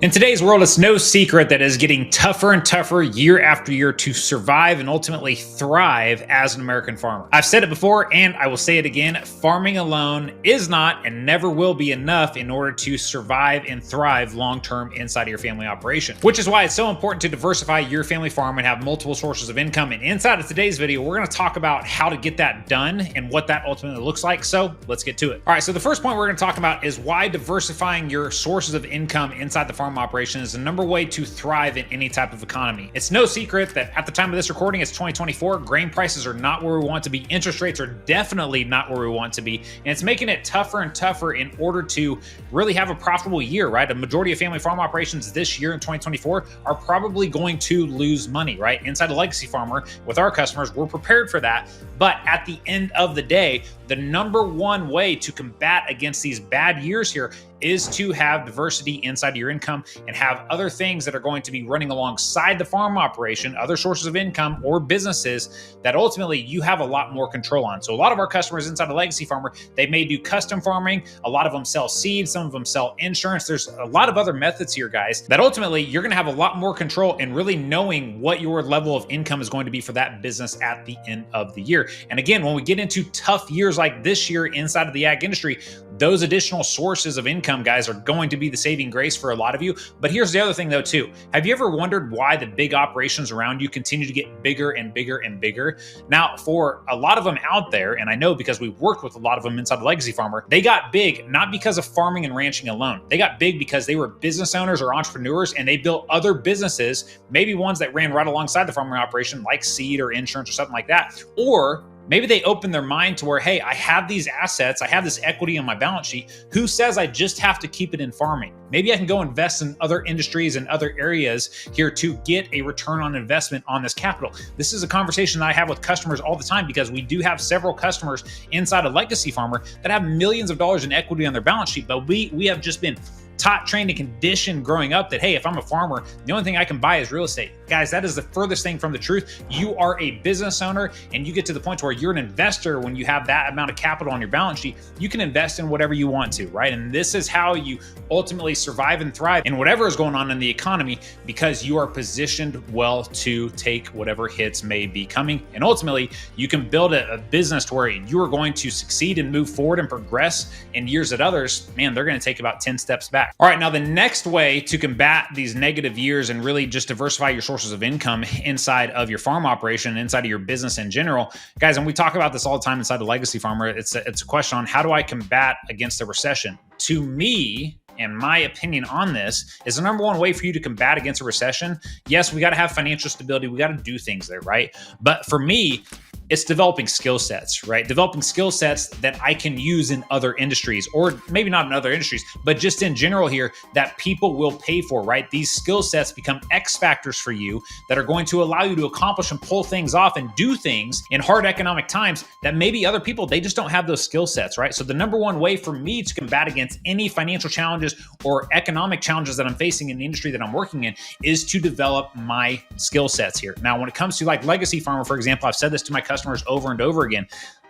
In today's world, it's no secret that it is getting tougher and tougher year after year to survive and ultimately thrive as an American farmer. I've said it before and I will say it again, farming alone is not and never will be enough in order to survive and thrive long-term inside of your family operation, which is why it's so important to diversify your family farm and have multiple sources of income. And inside of today's video, we're going to talk about how to get that done and what that ultimately looks like. So let's get to it. All right, so the first point we're going to talk about is why diversifying your sources of income inside the farm operation is the number way to thrive in any type of economy. It's no secret that at the time of this recording, it's 2024. Grain prices are not where we want to be. Interest rates are definitely not where we want to be. And it's making it tougher and tougher in order to really have a profitable year, right? A majority of family farm operations this year in 2024 are probably going to lose money, right? Inside a legacy farmer with our customers, we're prepared for that. But at the end of the day, the number one way to combat against these bad years here is to have diversity inside of your income and have other things that are going to be running alongside the farm operation, other sources of income or businesses that ultimately you have a lot more control on. So a lot of our customers inside a legacy farmer, they may do custom farming. A lot of them sell seeds. Some of them sell insurance. There's a lot of other methods here, guys, that ultimately you're going to have a lot more control in really knowing what your level of income is going to be for that business at the end of the year. And again, when we get into tough years like this year inside of the ag industry, those additional sources of income, guys, are going to be the saving grace for a lot of you. But here's the other thing though, too. Have you ever wondered why the big operations around you continue to get bigger and bigger and bigger? Now, for a lot of them out there, and I know because we've worked with a lot of them inside the legacy farmer, they got big not because of farming and ranching alone. They got big because they were business owners or entrepreneurs and they built other businesses, maybe ones that ran right alongside the farming operation like seed or insurance or something like that. Or maybe they open their mind to where, hey, I have these assets, I have this equity on my balance sheet. Who says I just have to keep it in farming? Maybe I can go invest in other industries and other areas here to get a return on investment on this capital. This is a conversation that I have with customers all the time because we do have several customers inside a legacy farmer that have millions of dollars in equity on their balance sheet, but we have just been taught, trained, and conditioned growing up that, hey, if I'm a farmer, the only thing I can buy is real estate. Guys, that is the furthest thing from the truth. You are a business owner and you get to the point where you're an investor. When you have that amount of capital on your balance sheet, you can invest in whatever you want to, right? And this is how you ultimately survive and thrive in whatever is going on in the economy because you are positioned well to take whatever hits may be coming. And ultimately, you can build a business to where you are going to succeed and move forward and progress in years that others, man, they're going to take about 10 steps back. All right, now the next way to combat these negative years and really just diversify your sources of income inside of your farm operation, inside of your business in general, guys, and we talk about this all the time inside the legacy farmer, it's a question on how do I combat against a recession? To me, and my opinion on this is the number one way for you to combat against a recession. Yes, we got to have financial stability. We got to do things there, right? But for me, it's developing skill sets, right? Developing skill sets that I can use in other industries, or maybe not in other industries, but just in general here that people will pay for, right? These skill sets become X factors for you that are going to allow you to accomplish and pull things off and do things in hard economic times that maybe other people, they just don't have those skill sets, right? So the number one way for me to combat against any financial challenges or economic challenges that I'm facing in the industry that I'm working in is to develop my skill sets here. Now, when it comes to like legacy farmer, for example, I've said this to my customers over and over again.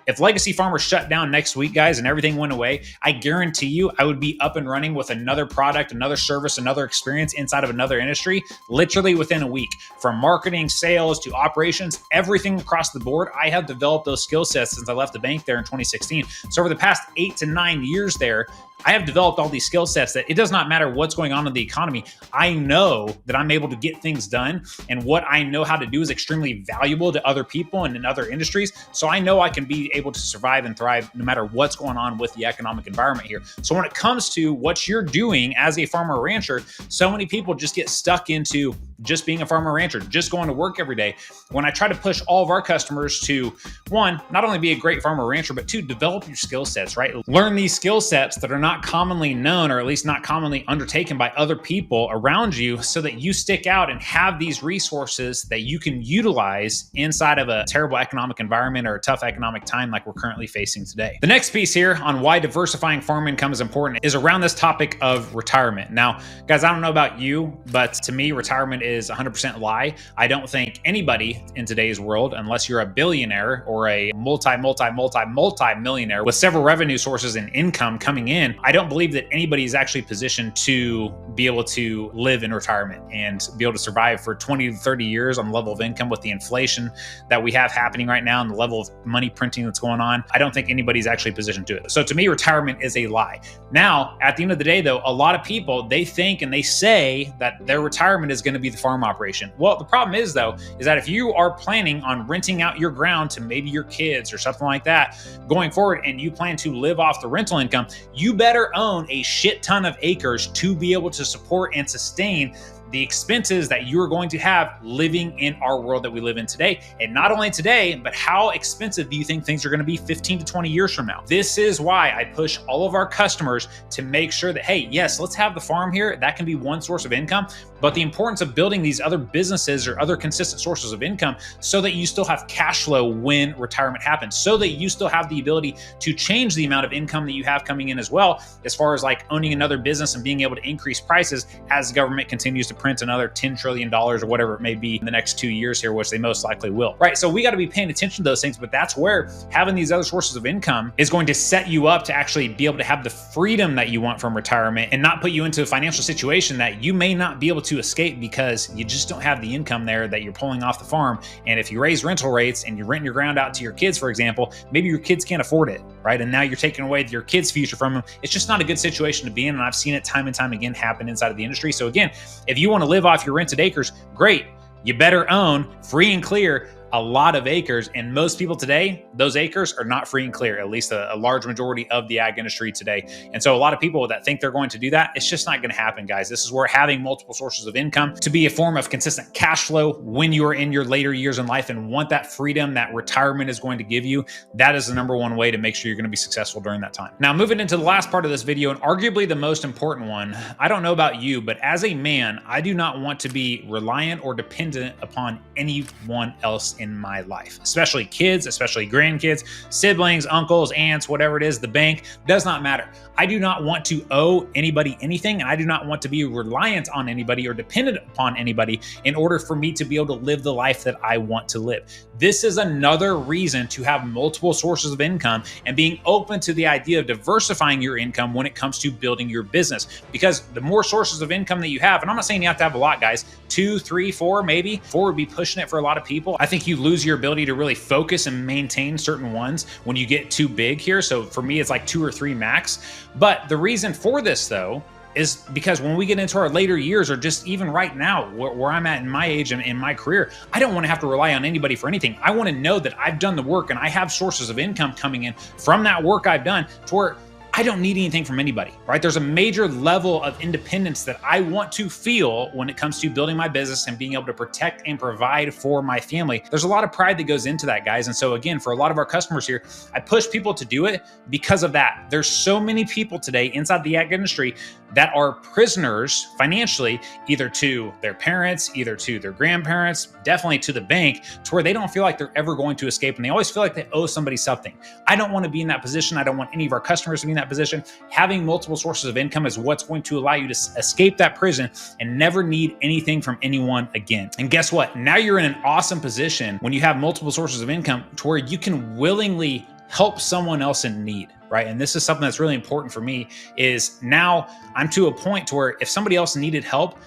If legacy farmers shut down next week, guys, and everything went away, I guarantee you I would be up and running with another product, another service, another experience inside of another industry, literally within a week. From marketing, sales, to operations, everything across the board, I have developed those skill sets since I left the bank there in 2016. So over the past 8 to 9 years there, I have developed all these skill sets that it does not matter what's going on in the economy. I know that I'm able to get things done, and what I know how to do is extremely valuable to other people and in other industries. So I know I can be able to survive and thrive no matter what's going on with the economic environment here. So when it comes to what you're doing as a farmer or rancher, so many people just get stuck into just being a farmer or rancher, just going to work every day. When I try to push all of our customers to, one, not only be a great farmer or rancher, but two, develop your skill sets, right? Learn these skill sets that are not commonly known, or at least not commonly undertaken by other people around you, so that you stick out and have these resources that you can utilize inside of a terrible economic environment or a tough economic time like we're currently facing today. The next piece here on why diversifying farm income is important is around this topic of retirement. Now, guys, I don't know about you, but to me, retirement is 100% lie. I don't think anybody in today's world, unless you're a billionaire or a multi-millionaire with several revenue sources and income coming in, I don't believe that anybody is actually positioned to be able to live in retirement and be able to survive for 20 to 30 years on the level of income with the inflation that we have happening right now and the level of money printing that's going on. I don't think anybody's actually positioned to it. So to me, retirement is a lie. Now, at the end of the day, though, a lot of people, they think and they say that their retirement is going to be the farm operation. Well, the problem is, though, is that if you are planning on renting out your ground to maybe your kids or something like that going forward, and you plan to live off the rental income, you better own a shit ton of acres to be able to support and sustain the expenses that you are going to have living in our world that we live in today. And not only today, but how expensive do you think things are going to be 15 to 20 years from now? This is why I push all of our customers to make sure that, hey, yes, let's have the farm here. That can be one source of income, but the importance of building these other businesses or other consistent sources of income so that you still have cash flow when retirement happens, so that you still have the ability to change the amount of income that you have coming in as well, as far as like owning another business and being able to increase prices as the government continues to print another $10 trillion or whatever it may be in the next 2 years here, which they most likely will, right? So we got to be paying attention to those things, but that's where having these other sources of income is going to set you up to actually be able to have the freedom that you want from retirement and not put you into a financial situation that you may not be able to escape because you just don't have the income there that you're pulling off the farm. And if you raise rental rates and you rent your ground out to your kids, for example, maybe your kids can't afford it, right? And now you're taking away your kids' future from them. It's just not a good situation to be in. And I've seen it time and time again happen inside of the industry. So again, if you want to live off your rented acres, great. You better own free and clear a lot of acres. And most people today, those acres are not free and clear, at least a large majority of the ag industry today. And so a lot of people that think they're going to do that, it's just not going to happen, guys. This is where having multiple sources of income to be a form of consistent cash flow when you are in your later years in life and want that freedom that retirement is going to give you, that is the number one way to make sure you're going to be successful during that time. Now, moving into the last part of this video, and arguably the most important one, I don't know about you, but as a man, I do not want to be reliant or dependent upon anyone else in my life, especially kids, especially grandkids, siblings, uncles, aunts, whatever it is, the bank, does not matter. I do not want to owe anybody anything, and I do not want to be reliant on anybody or dependent upon anybody in order for me to be able to live the life that I want to live. This is another reason to have multiple sources of income and being open to the idea of diversifying your income when it comes to building your business. Because the more sources of income that you have, and I'm not saying you have to have a lot, guys, 2, 3, 4, maybe 4 would be pushing it for a lot of people. I think you lose your ability to really focus and maintain certain ones when you get too big here. So for me, it's like 2 or 3 max. But the reason for this, though, is because when we get into our later years, or just even right now, where I'm at in my age and in my career, I don't want to have to rely on anybody for anything. I want to know that I've done the work and I have sources of income coming in from that work I've done to where I don't need anything from anybody, right? There's a major level of independence that I want to feel when it comes to building my business and being able to protect and provide for my family. There's a lot of pride that goes into that, guys. And so again, for a lot of our customers here, I push people to do it because of that. There's so many people today inside the ag industry that are prisoners financially, either to their parents, either to their grandparents, definitely to the bank, to where they don't feel like they're ever going to escape. And they always feel like they owe somebody something. I don't want to be in that position. I don't want any of our customers to be in that position. Having multiple sources of income is what's going to allow you to escape that prison and never need anything from anyone again. And guess what? Now you're in an awesome position when you have multiple sources of income to where you can willingly help someone else in need, right? And this is something that's really important for me, is now I'm to a point to where if somebody else needed help,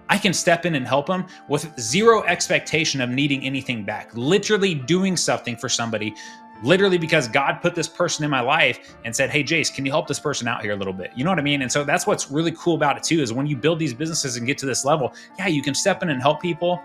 I can step in and help them with zero expectation of needing anything back. Literally doing something for somebody, literally because God put this person in my life and said, hey, Jace, can you help this person out here a little bit? You know what I mean? And so that's what's really cool about it too, is when you build these businesses and get to this level, yeah, you can step in and help people.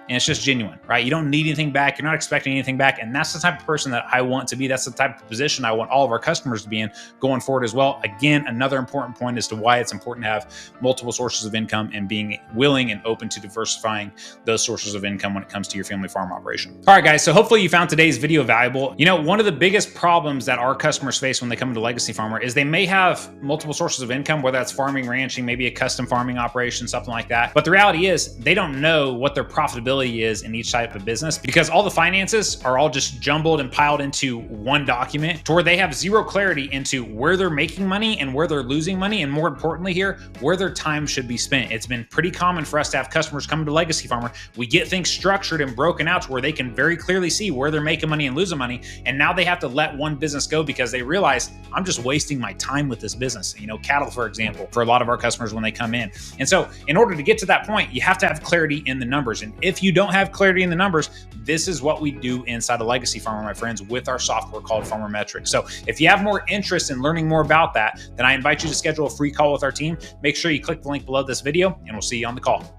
And it's just genuine, right? You don't need anything back. You're not expecting anything back. And that's the type of person that I want to be. That's the type of position I want all of our customers to be in going forward as well. Again, another important point as to why it's important to have multiple sources of income and being willing and open to diversifying those sources of income when it comes to your family farm operation. All right, guys. So hopefully you found today's video valuable. You know, one of the biggest problems that our customers face when they come into Legacy Farmer is they may have multiple sources of income, whether that's farming, ranching, maybe a custom farming operation, something like that. But the reality is they don't know what their profitability really is in each type of business, because all the finances are all just jumbled and piled into one document to where they have zero clarity into where they're making money and where they're losing money, and more importantly here, where their time should be spent. It's been pretty common for us to have customers come to Legacy Farmer. We get things structured and broken out to where they can very clearly see where they're making money and losing money, and now they have to let one business go because they realize, I'm just wasting my time with this business. Cattle, for example, for a lot of our customers when they come in. And so in order to get to that point, you have to have clarity in the numbers. And if you don't have clarity in the numbers, this is what we do inside of Legacy Farmer, my friends, with our software called Farmer Metrics. So if you have more interest in learning more about that, then I invite you to schedule a free call with our team. Make sure you click the link below this video, and we'll see you on the call.